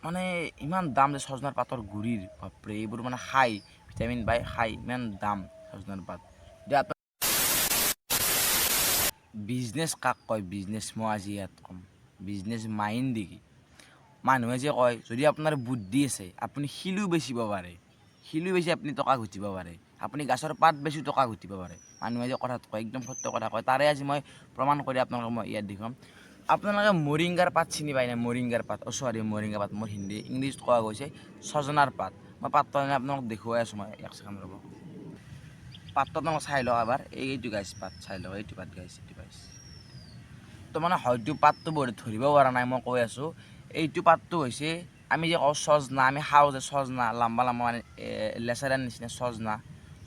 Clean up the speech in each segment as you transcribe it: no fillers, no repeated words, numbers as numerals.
মানে ইমান দাম যে সজনাৰ পাতৰ গুড়িৰ, বাপৰে এইবোৰ মানে খাই ভিটামিন পাই, খাই ইমান দাম সজনাৰ পাত। এতিয়া বিজনেছ কাক কয় বিজনেছ, মই আজি ইয়াত ক'ম বিজনেছ মাইণ্ড দেখি। মানুহে যে কয় যদি আপোনাৰ বুদ্ধি আছে আপুনি শিলো বেচিব পাৰে, শিলো বেচি আপুনি টকা ঘটিব পাৰে, আপুনি গছৰ পাত বেচি টকা ঘটিব পাৰে। মানুহে যে কথাত কয় একদম সত্য কথা কয়, তাৰে আজি মই প্ৰমাণ কৰি আপোনালোকক মই ইয়াত দেখুৱাম। আপোনালোকে মৰিংগাৰ পাত চিনি পায় না? মৰিংগাৰ পাত, চৰি মৰিংগাৰ পাত, মোৰ ইংলিছত কোৱা গৈছে ছজনাৰ পাত। মই পাতটো আপোনালোকক দেখুৱাই আছোঁ, মই এক ছেকেণ্ড ৰ'ব। পাতটো আপোনালোক চাই লওক এবাৰ, এইটো গাইছ পাত চাই লওক, এইটো পাত গাইছ, এইটো গাইছ। তো মানে হয়তো পাতটো বহুত ধৰিব পৰা নাই, মই কৈ আছোঁ এইটো পাতটো হৈছে আমি যে কওঁ ছজনা, আমি খাওঁ যে ছজনা লাম্বা লাম্বা মানে লেচেৰাৰ নিচিনা ছজনা,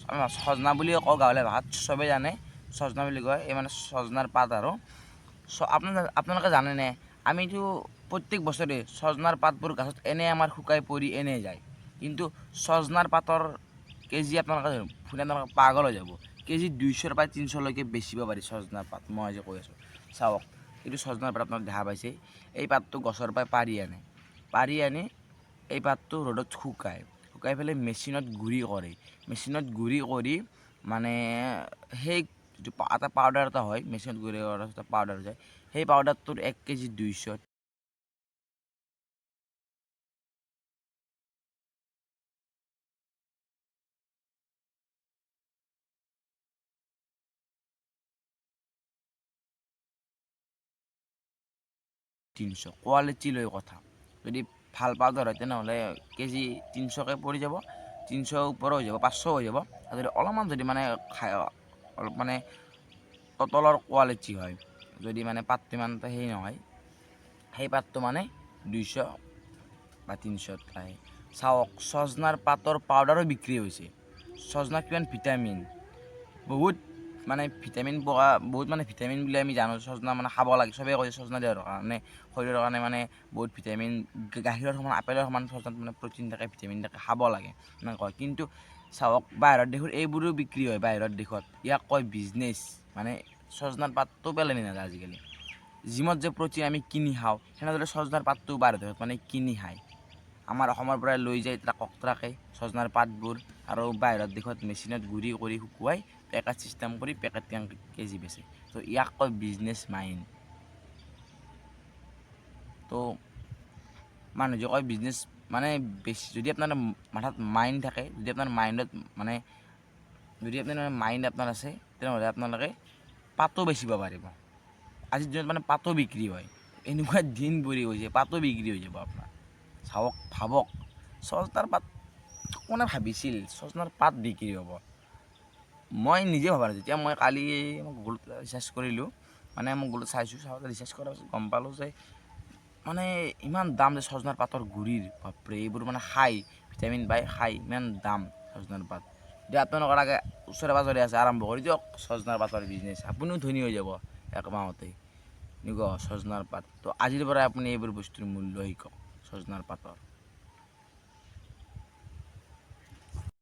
আমি ছজনা বুলিয়ে কওঁ গাঁৱলীয়া ভাষাত, চবেই জানে ছজনা বুলি কয়। এই মানে ছজনাৰ পাত আৰু আপোনালোকে জানেনে আমিতো প্ৰত্যেক বছৰে ছজনাৰ পাতবোৰ গছত এনে আমাৰ শুকাই পৰি এনে যায়, কিন্তু ছজনাৰ পাতৰ কেজি আপোনালোকে পাগল হৈ যাব, কেজি 200ৰ পৰা 300লৈকে বেচিব পাৰি ছজনাৰ পাত। মই যে কৈ আছোঁ চাওক, এইটো ছজনাৰ পাত আপোনালোকে দেখা পাইছে। এই পাতটো গছৰ পৰা পাৰি আনি এই পাতটো ৰ'দত শুকাই পেলাই মেচিনত গুড়ি কৰে, মেচিনত গুড়ি কৰি মানে সেই যিটো এটা পাউডাৰ এটা হয়, মেচিনত গুড়ি কৰা এটা পাউডাৰ যায়, সেই পাউডাৰটোৰ 1 কেজি 200 300 কোৱালিটি লৈ কথা। যদি ভাল পাউডাৰ হয় তেনেহ'লে কেজি 300কৈ পৰি যাব, 300 ওপৰো হৈ যাব, 500 হৈ যাব। আৰু যদি অলপমান যদি মানে অলপ মানে তলৰ কোৱালিটি হয়, যদি মানে পাতটো ইমান হেৰি নহয়, সেই পাতটো মানে 200 বা 300 পায়। চাওক ছজনাৰ পাতৰ পাউডাৰো বিক্ৰী হৈছে। ছজনাত কিমান ভিটামিন, বহুত মানে ভিটামিন পোৱা, বহুত মানে ভিটামিন বুলি আমি জানো। ছজনা মানে খাব লাগে, চবেই কয় ছজনা দেহৰ কাৰণে, শৰীৰৰ কাৰণে মানে বহুত ভিটামিন, গাখীৰৰ সমান আপেলৰ সমান ছজনাত মানে প্ৰ'টিন থাকে, ভিটামিন থাকে, খাব লাগে এনেকৈ কয়। কিন্তু চাওক বাহিৰৰ দেশত এইবোৰো বিক্ৰী হয়, বাহিৰৰ দেশত ইয়াক কয় বিজনেছ। মানে ছজনাৰ পাতটো পেলনি নাযায় আজিকালি। জিমত যে প্ৰ'টিন আমি কিনি খাওঁ, সেনেদৰে ছজনাৰ পাতটো বাহিৰৰ দেশত মানে কিনি খায়। আমাৰ অসমৰ পৰাই লৈ যায় ট্ৰাকে ছজনাৰ পাতবোৰ, আৰু বাহিৰৰ দেশত মেচিনত গুড়ি কৰি শুকুৱাই পেকেট চিষ্টেম কৰি পেকেট কেজি বেচে। তো ইয়াক কয় বিজনেছ মাইণ্ড। তো মানুহ যে কয় বিজনেছ মানে বেছি, যদি আপোনাৰ মাথাত মাইণ্ড থাকে, যদি আপোনাৰ মাইণ্ডত মানে যদি আপোনাৰ মাইণ্ড আপোনাৰ আছে, তেনেহ'লে আপোনালোকে পাতো বেচিব পাৰিব। আজিৰ দিনত মানে পাতো বিক্ৰী হয়, এনেকুৱা দিন পৰি গৈছে পাতো বিক্ৰী হৈ যাব আপোনাৰ। চাওক ভাবক, ছজনাৰ পাত কোনে ভাবিছিল ছজনাৰ পাত বিক্ৰী হ'ব। মই নিজে ভবা নাই। যেতিয়া মই কালি গুগলত ৰিচাৰ্জ কৰিলোঁ, মানে মই গুগলত চাইছোঁ, ৰিচাৰ্জ কৰাৰ পাছত গম পালোঁ যে মানে ইমান দাম যে ছজনাৰ পাতৰ গুড়িৰ, বাপৰে এইবোৰ মানে খাই ভিটামিন পাই, খাই ইমান দাম ছজনাৰ পাত। এতিয়া আপোনালোকৰ আগে ওচৰে পাঁজৰে আছে, আৰম্ভ কৰি দিয়ক ছজনাৰ পাতৰ বিজনেছ, আপুনিও ধনী হৈ যাব একমাহতে। এনেকুৱা ছজনাৰ পাত। তো আজিৰ পৰাই আপুনি এইবোৰ বস্তুৰ মূল্য শিকক, ছজনাৰ পাতৰ।